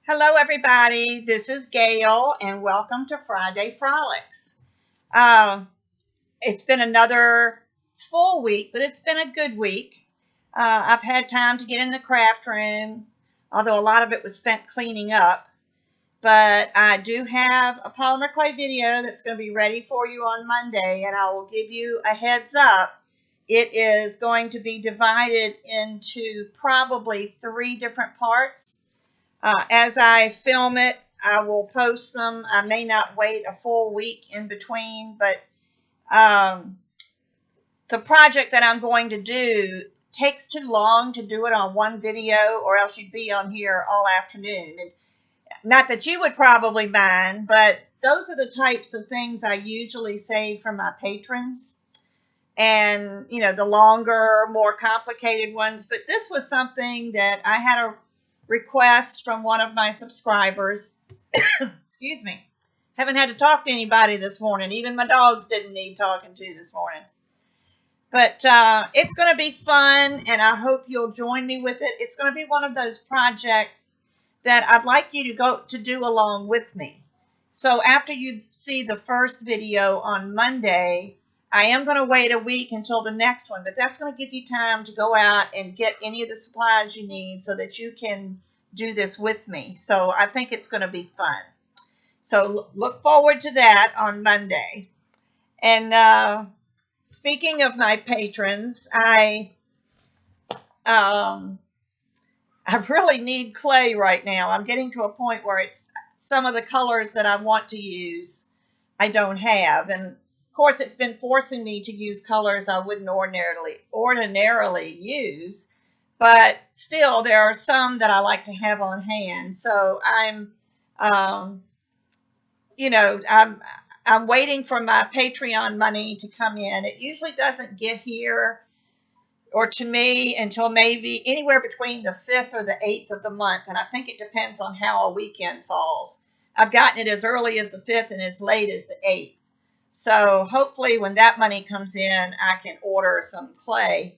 Hello, everybody. This is Gayle, and welcome to Friday Frolics. Uh, it's been another full week, but it's been a good week. I've had time to get in the craft room, although a lot of it was spent cleaning up. But I do have a polymer clay video that's going to be ready for you on Monday, and I will give you a heads up. It is going to be divided into probably three different parts. As I film it, I will post them. I may not wait a full week in between, but um, the project that I'm going to do takes too long to do it on one video, or else you'd be on here all afternoon. And not that you would probably mind, but those are the types of things I usually save for my patrons. And, the longer, more complicated ones. But this was something that I had a request from one of my subscribers. Excuse me. Haven't had to talk to anybody this morning. Even my dogs didn't need talking to this morning. But it's going to be fun, and I hope you'll join me with it. It's going to be one of those projects that I'd like you to go to do along with me. So after you see the first video on Monday, I am going to wait a week until the next one, but that's going to give you time to go out and get any of the supplies you need so that you can do this with me. So I think it's going to be fun. So look forward to that on Monday. And speaking of my patrons, I really need clay right now. I'm getting to a point where it's some of the colors that I want to use I don't have. And of course, it's been forcing me to use colors I wouldn't ordinarily use, but still, there are some that I like to have on hand. So I'm waiting for my Patreon money to come in. It usually doesn't get here or to me until maybe anywhere between the 5th or the 8th of the month, and I think it depends on how a weekend falls. I've gotten it as early as the 5th and as late as the 8th. So hopefully when that money comes in, I can order some clay.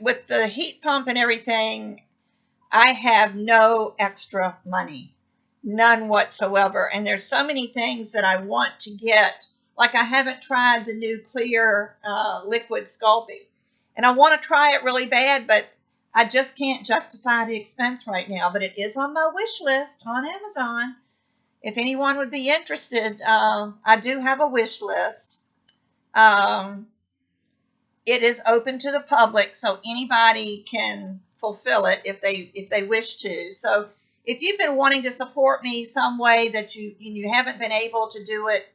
With the heat pump and everything, I have no extra money, none whatsoever. And there's so many things that I want to get. Like I haven't tried the new clear liquid sculpting. And I want to try it really bad, but I just can't justify the expense right now. But it is on my wish list on Amazon. If anyone would be interested, I do have a wish list. It is open to the public, so anybody can fulfill it if they wish to. So if you've been wanting to support me some way that you haven't been able to do it,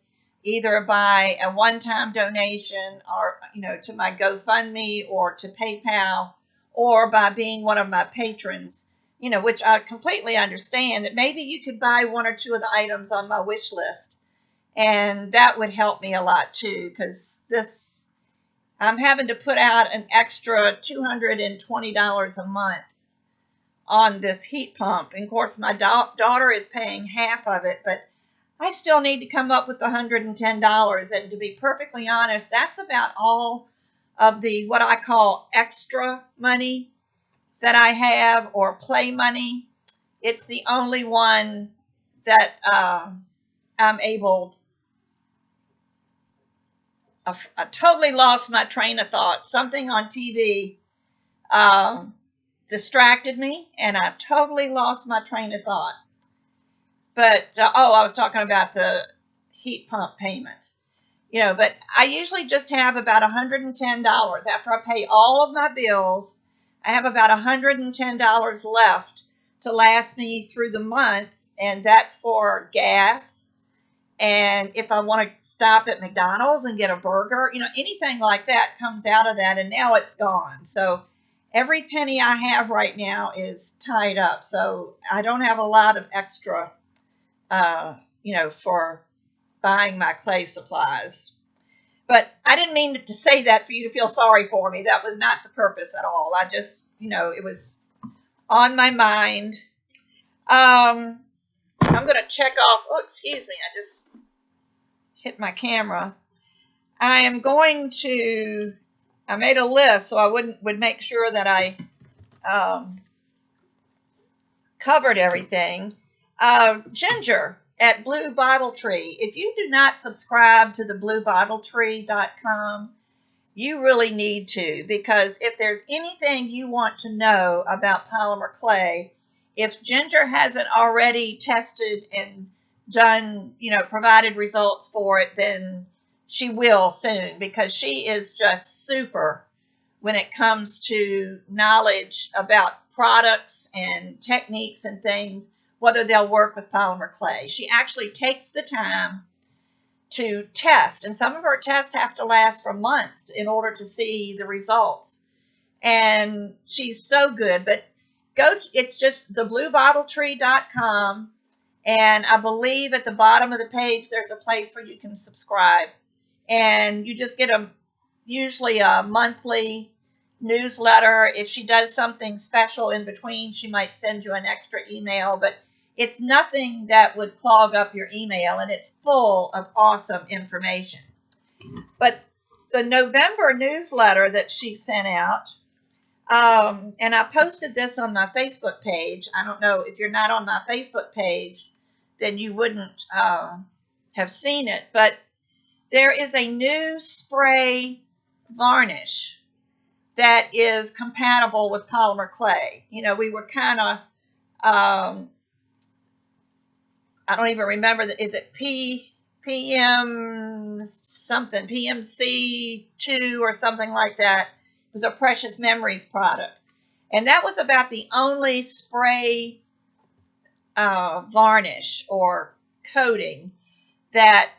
either by a one-time donation or to my GoFundMe or to PayPal, or by being one of my patrons, which I completely understand, that maybe you could buy one or two of the items on my wish list. And that would help me a lot too, because I'm having to put out an extra $220 a month on this heat pump. And of course, my daughter is paying half of it, but I still need to come up with $110. And to be perfectly honest, that's about all of the what I call extra money that I have, or play money. It's the only one that I'm able. I totally lost my train of thought. Something on TV distracted me, and I totally lost my train of thought. But I was talking about the heat pump payments. But I usually just have about $110 after I pay all of my bills. I have about $110 left to last me through the month, and that's for gas. And if I want to stop at McDonald's and get a burger, anything like that comes out of that, and now it's gone. So every penny I have right now is tied up. So I don't have a lot of extra, for buying my clay supplies. But I didn't mean to say that for you to feel sorry for me. That was not the purpose at all. I just, it was on my mind. I'm going to check off. Oh, excuse me. I just hit my camera. I made a list so I would make sure that I covered everything. Ginger at Blue Bottle Tree. If you do not subscribe to the bluebottletree.com, you really need to, because if there's anything you want to know about polymer clay, if Ginger hasn't already tested and done, provided results for it, then she will soon, because she is just super when it comes to knowledge about products and techniques and things, whether they'll work with polymer clay. She actually takes the time to test, and some of her tests have to last for months in order to see the results. And she's so good. But it's just thebluebottletree.com, and I believe at the bottom of the page there's a place where you can subscribe, and you just get usually a monthly newsletter. If she does something special in between, she might send you an extra email, but it's nothing that would clog up your email, and it's full of awesome information. But the November newsletter that she sent out, and I posted this on my Facebook page. I don't know, if you're not on my Facebook page, then you wouldn't have seen it, but there is a new spray varnish that is compatible with polymer clay. We were kind of, I don't even remember, is it PM something, PMC2 or something like that. It was a Precious Memories product. And that was about the only spray varnish or coating that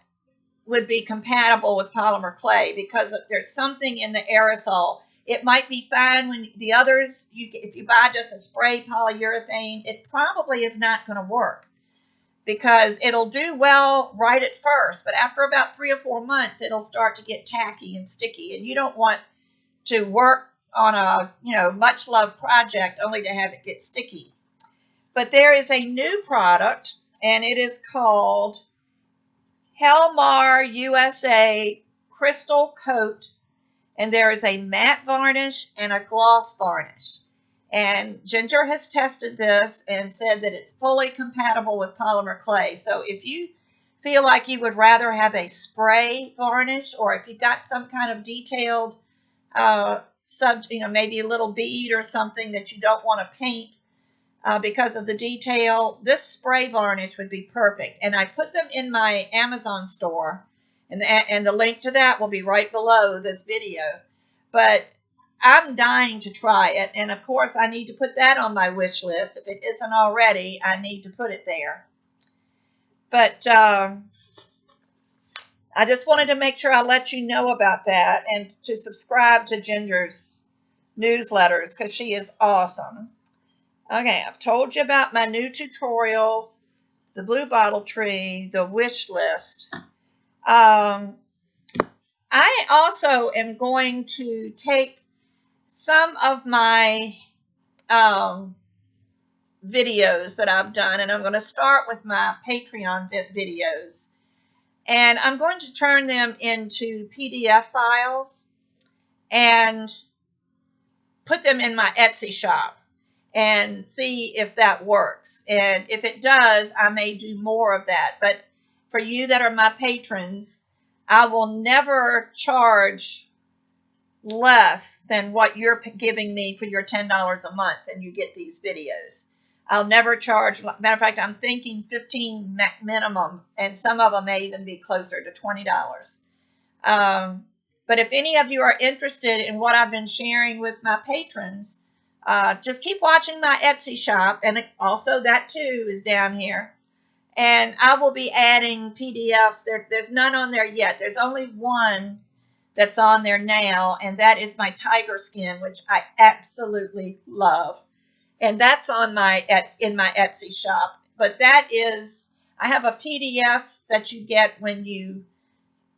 would be compatible with polymer clay, because there's something in the aerosol. It might be fine when the others, if you buy just a spray polyurethane, it probably is not going to work, because it'll do well right at first, but after about 3 or 4 months, it'll start to get tacky and sticky, and you don't want to work on a much loved project only to have it get sticky. But there is a new product, and it is called Helmar USA Crystal Coat, and there is a matte varnish and a gloss varnish. And Ginger has tested this and said that it's fully compatible with polymer clay. So if you feel like you would rather have a spray varnish, or if you've got some kind of detailed maybe a little bead or something that you don't want to paint because of the detail, this spray varnish would be perfect. And I put them in my Amazon store, and the link to that will be right below this video. But I'm dying to try it, and of course I need to put that on my wish list. If it isn't already, I need to put it there. But I just wanted to make sure I let you know about that, and to subscribe to Ginger's newsletters, because she is awesome. Okay, I've told you about my new tutorials, the Blue Bottle Tree, the wish list. I also am going to take some of my videos that I've done, and I'm going to start with my Patreon videos, and I'm going to turn them into PDF files and put them in my Etsy shop and see if that works. And if it does, I may do more of that. But for you that are my patrons, I will never charge less than what you're giving me for your $10 a month, and you get these videos. I'll never charge. Matter of fact, I'm thinking $15 minimum, and some of them may even be closer to $20. But if any of you are interested in what I've been sharing with my patrons, just keep watching my Etsy shop, and also that too is down here. And I will be adding PDFs. There's none on there yet. There's only one that's on there now, and that is my tiger skin, which I absolutely love. And that's on in my Etsy shop. But that is, I have a PDF that you get when you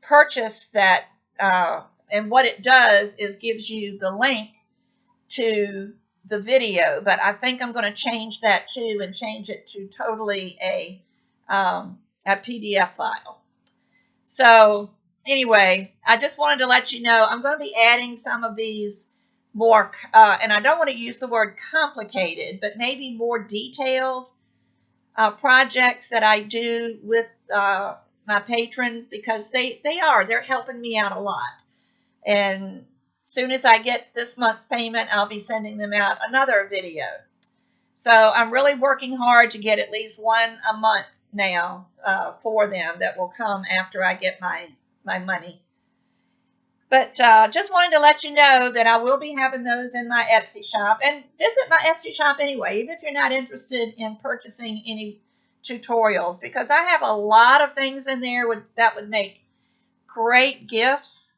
purchase that, and what it does is gives you the link to the video. But I think I'm going to change that too, and change it to totally a PDF file. So anyway, I just wanted to let you know I'm going to be adding some of these more, and I don't want to use the word complicated, but maybe more detailed projects that I do with my patrons, because they're helping me out a lot. And as soon as I get this month's payment, I'll be sending them out another video. So I'm really working hard to get at least one a month now for them that will come after I get my money. But just wanted to let you know that I will be having those in my Etsy shop. And visit my Etsy shop anyway, even if you're not interested in purchasing any tutorials, because I have a lot of things in there that would make great gifts,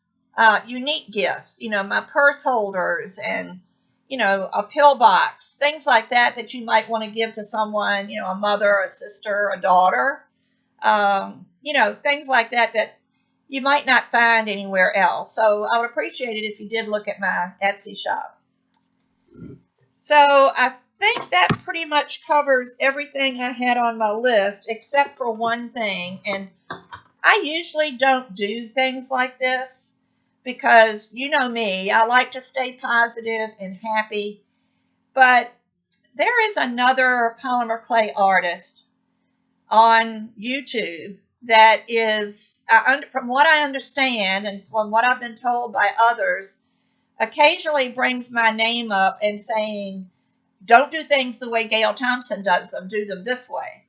unique gifts. You know, my purse holders and, you know, a pill box, things like that that you might want to give to someone, you know, a mother, a sister, a daughter, you know, things like that that you might not find anywhere else. So I would appreciate it if you did look at my Etsy shop. So I think that pretty much covers everything I had on my list except for one thing. And I usually don't do things like this because, you know me, I like to stay positive and happy. But there is another polymer clay artist on YouTube that is, from what I understand and from what I've been told by others, occasionally brings my name up and saying, don't do things the way Gayle Thompson does them, do them this way.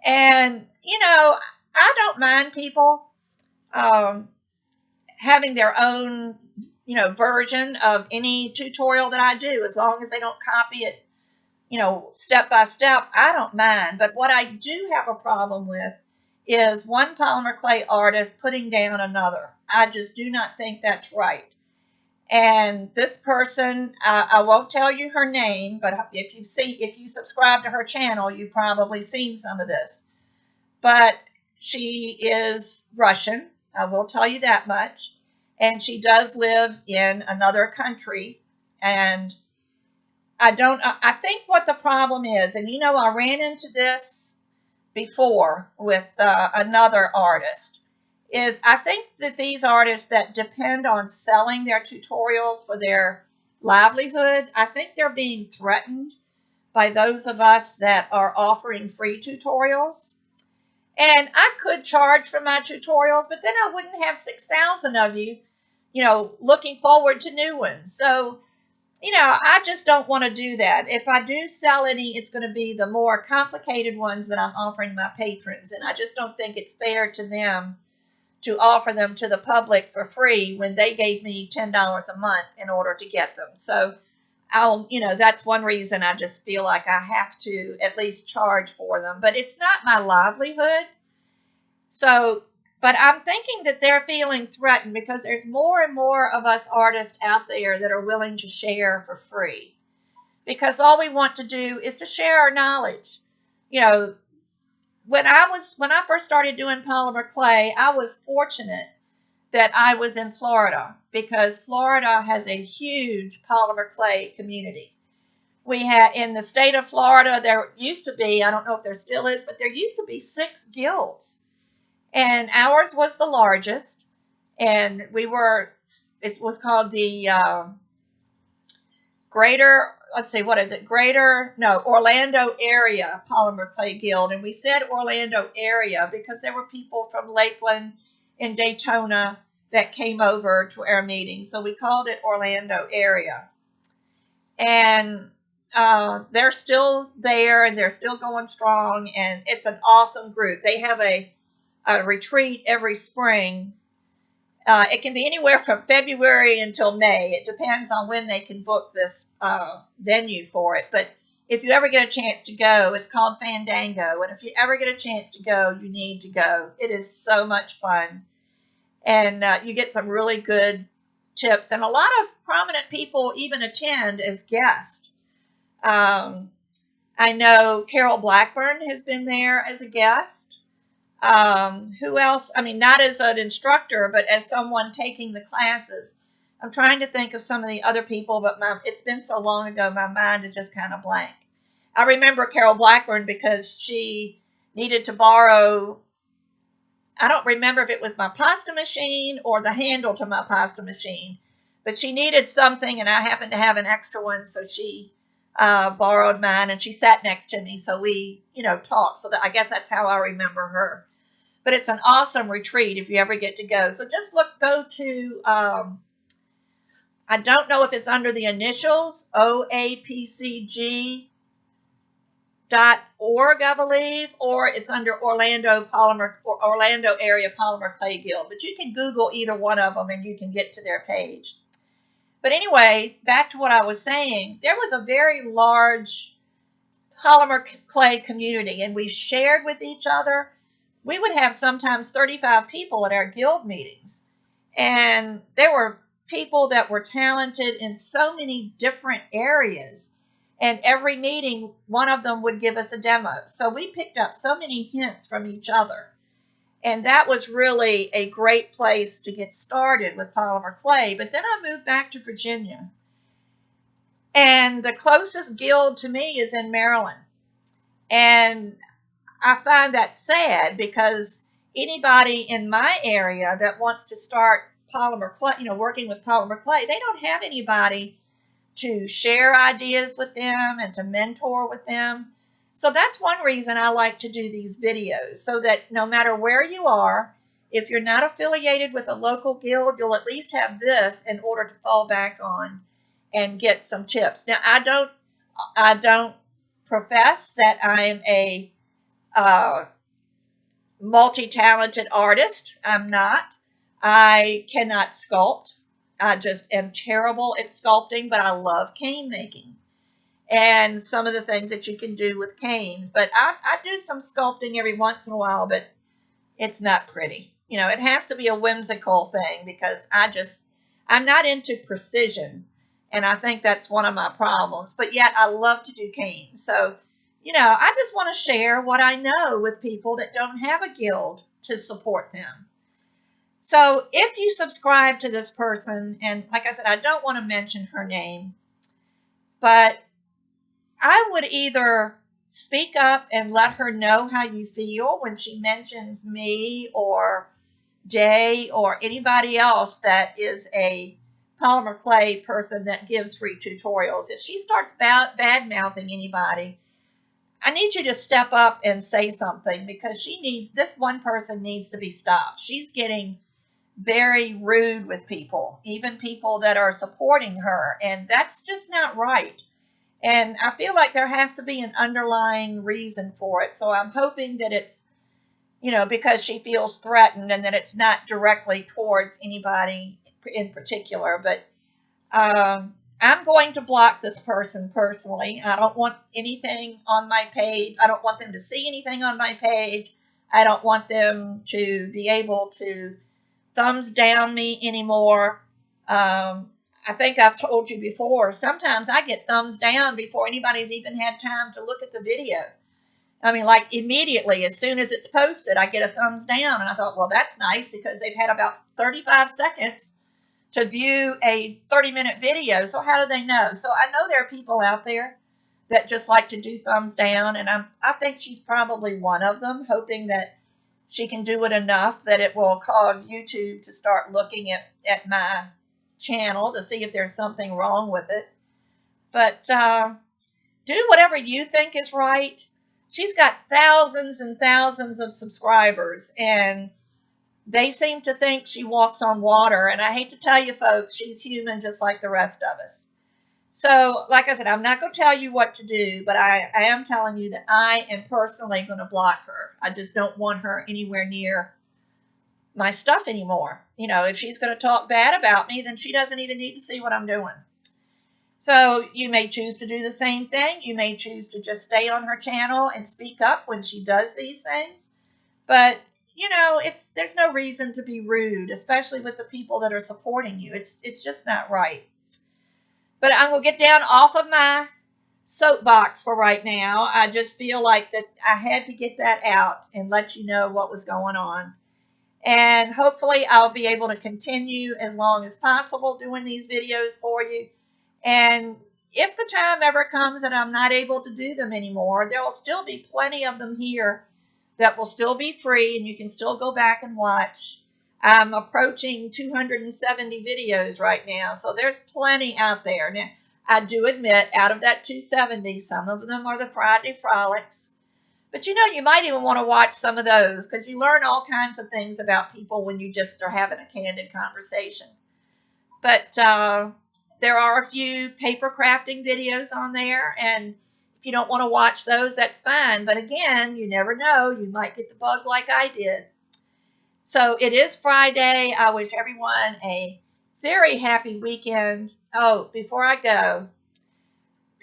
And, you know, I don't mind people having their own, you know, version of any tutorial that I do, as long as they don't copy it, you know, step by step. I don't mind. But what I do have a problem with is one polymer clay artist putting down another. I just do not think that's right. And this person, I won't tell you her name, but if you subscribe to her channel, you've probably seen some of this. But she is Russian, I will tell you that much. And she does live in another country. And I think what the problem is, and you know, I ran into this before with another artist, is I think that these artists that depend on selling their tutorials for their livelihood, I think they're being threatened by those of us that are offering free tutorials. And I could charge for my tutorials, but then I wouldn't have 6,000 of you, you know, looking forward to new ones. So, you know, I just don't want to do that. If I do sell any, it's going to be the more complicated ones that I'm offering my patrons. And I just don't think it's fair to them to offer them to the public for free when they gave me $10 a month in order to get them. So you know, that's one reason I just feel like I have to at least charge for them. But it's not my livelihood. So, but I'm thinking that they're feeling threatened because there's more and more of us artists out there that are willing to share for free. Because all we want to do is to share our knowledge. You know, when I first started doing polymer clay, I was fortunate that I was in Florida, because Florida has a huge polymer clay community. We had, in the state of Florida, there used to be, I don't know if there still is, but there used to be 6 guilds. And ours was the largest. And it was called the Orlando Area Polymer Clay Guild. And we said Orlando area because there were people from Lakeland and Daytona that came over to our meeting. So we called it Orlando Area. And they're still there, and they're still going strong, and it's an awesome group. They have a retreat every spring. It can be anywhere from February until May. It depends on when they can book this venue for it. But if you ever get a chance to go, it's called Fandango. And if you ever get a chance to go, you need to go. It is so much fun. And you get some really good tips. And a lot of prominent people even attend as guests. I know Carol Blackburn has been there as a guest. Who else? I mean, not as an instructor, but as someone taking the classes. I'm trying to think of some of the other people, but it's been so long ago, my mind is just kind of blank. I remember Carol Blackburn because she needed to borrow, I don't remember if it was my pasta machine or the handle to my pasta machine, But she needed something, and I happened to have an extra one, so she borrowed mine, and she sat next to me, so we, talked. So that, I guess that's how I remember her. But it's an awesome retreat if you ever get to go. So just go to, I don't know if it's under the initials, OAPCG.org, I believe, or it's under Orlando Area Polymer Clay Guild. But you can Google either one of them and you can get to their page. But anyway, back to what I was saying, there was a very large polymer clay community, and we shared with each other. We would have sometimes 35 people at our guild meetings, and there were people that were talented in so many different areas, and every meeting, one of them would give us a demo. So we picked up so many hints from each other, and that was really a great place to get started with polymer clay. But then I moved back to Virginia, and the closest guild to me is in Maryland, and I find that sad because anybody in my area that wants to start polymer clay, working with polymer clay, they don't have anybody to share ideas with them and to mentor with them. So that's one reason I like to do these videos, so that no matter where you are, if you're not affiliated with a local guild, you'll at least have this in order to fall back on and get some tips. Now, I don't profess that I am a multi-talented artist. I'm not. I cannot sculpt. I just am terrible at sculpting, but I love cane making and some of the things that you can do with canes. But I do some sculpting every once in a while, but it's not pretty. It has to be a whimsical thing because I'm not into precision, and I think that's one of my problems. But yet I love to do canes. So I just want to share what I know with people that don't have a guild to support them. So if you subscribe to this person, and like I said, I don't want to mention her name, but I would either speak up and let her know how you feel when she mentions me or Jay or anybody else that is a polymer clay person that gives free tutorials. If she starts bad-mouthing anybody, I need you to step up and say something, because this one person needs to be stopped. She's getting very rude with people, even people that are supporting her, and that's just not right. And I feel like there has to be an underlying reason for it. So I'm hoping that it's, because she feels threatened, and that it's not directly towards anybody in particular. But I'm going to block this person personally. I don't want anything on my page. I don't want them to see anything on my page. I don't want them to be able to thumbs down me anymore. I think I've told you before, sometimes I get thumbs down before anybody's even had time to look at the video. I mean, like immediately, as soon as it's posted, I get a thumbs down. And I thought, well, that's nice, because they've had about 35 seconds to view a 30-minute video. So how do they know? So I know there are people out there that just like to do thumbs down, and I think she's probably one of them, hoping that she can do it enough that it will cause YouTube to start looking at my channel to see if there's something wrong with it. But do whatever you think is right. She's got thousands and thousands of subscribers, and they seem to think she walks on water. And I hate to tell you, folks, she's human just like the rest of us. So, like I said, I'm not going to tell you what to do, but I am telling you that I am personally going to block her. I just don't want her anywhere near my stuff anymore. If she's going to talk bad about me, then she doesn't even need to see what I'm doing. So you may choose to do the same thing. You may choose to just stay on her channel and speak up when she does these things. But, there's no reason to be rude, especially with the people that are supporting you. It's just not right. But I'm going to get down off of my soapbox for right now. I just feel like that I had to get that out and let you know what was going on. And hopefully I'll be able to continue as long as possible doing these videos for you. And if the time ever comes that I'm not able to do them anymore, there will still be plenty of them here that will still be free, and you can still go back and watch. I'm approaching 270 videos right now, so there's plenty out there. Now, I do admit, out of that 270, some of them are the Friday Frolics. But you might even want to watch some of those because you learn all kinds of things about people when you just are having a candid conversation. But there are a few paper crafting videos on there, and if you don't want to watch those, that's fine. But again, you never know. You might get the bug like I did. So it is Friday. I wish everyone a very happy weekend. Oh, before I go,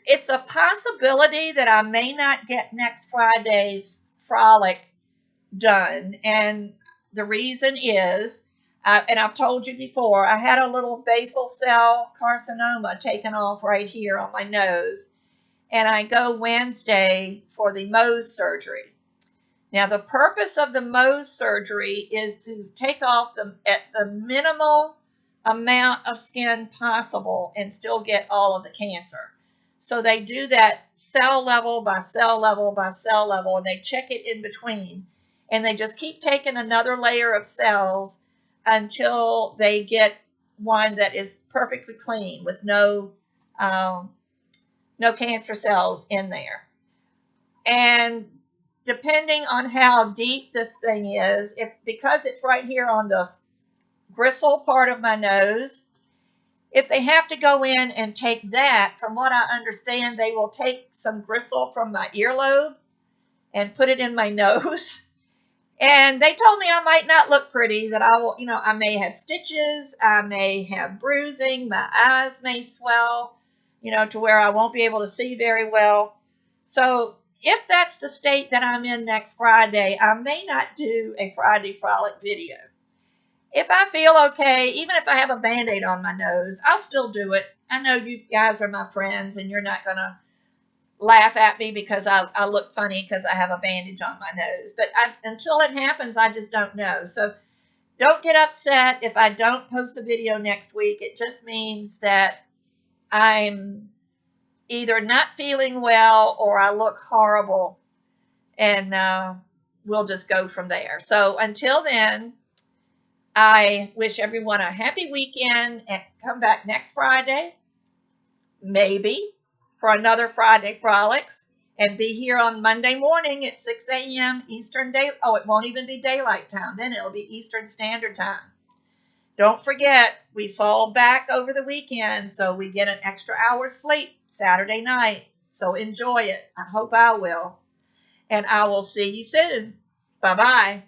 it's a possibility that I may not get next Friday's frolic done. And the reason is, and I've told you before, I had a little basal cell carcinoma taken off right here on my nose. And I go Wednesday for the Mohs surgery. Now, the purpose of the Mohs surgery is to take off at the minimal amount of skin possible and still get all of the cancer. So they do that cell level by cell level by cell level, and they check it in between. And they just keep taking another layer of cells until they get one that is perfectly clean with no cancer cells in there. And depending on how deep this thing is, because it's right here on the gristle part of my nose, if they have to go in and take that, from what I understand, they will take some gristle from my earlobe and put it in my nose. And they told me I might not look pretty, that I may have stitches, I may have bruising, my eyes may swell, to where I won't be able to see very well. So if that's the state that I'm in next Friday, I may not do a Friday Frolic video. If I feel okay, even if I have a Band-Aid on my nose, I'll still do it. I know you guys are my friends and you're not going to laugh at me because I look funny because I have a bandage on my nose. But until it happens, I just don't know. So don't get upset if I don't post a video next week. It just means that I'm either not feeling well or I look horrible, and we'll just go from there. So until then, I wish everyone a happy weekend and come back next Friday, maybe, for another Friday Frolics, and be here on Monday morning at 6 a.m. Eastern Day. Oh, it won't even be daylight time. Then it'll be Eastern Standard Time. Don't forget, we fall back over the weekend, so we get an extra hour's sleep Saturday night. So enjoy it. I hope I will. And I will see you soon. Bye-bye.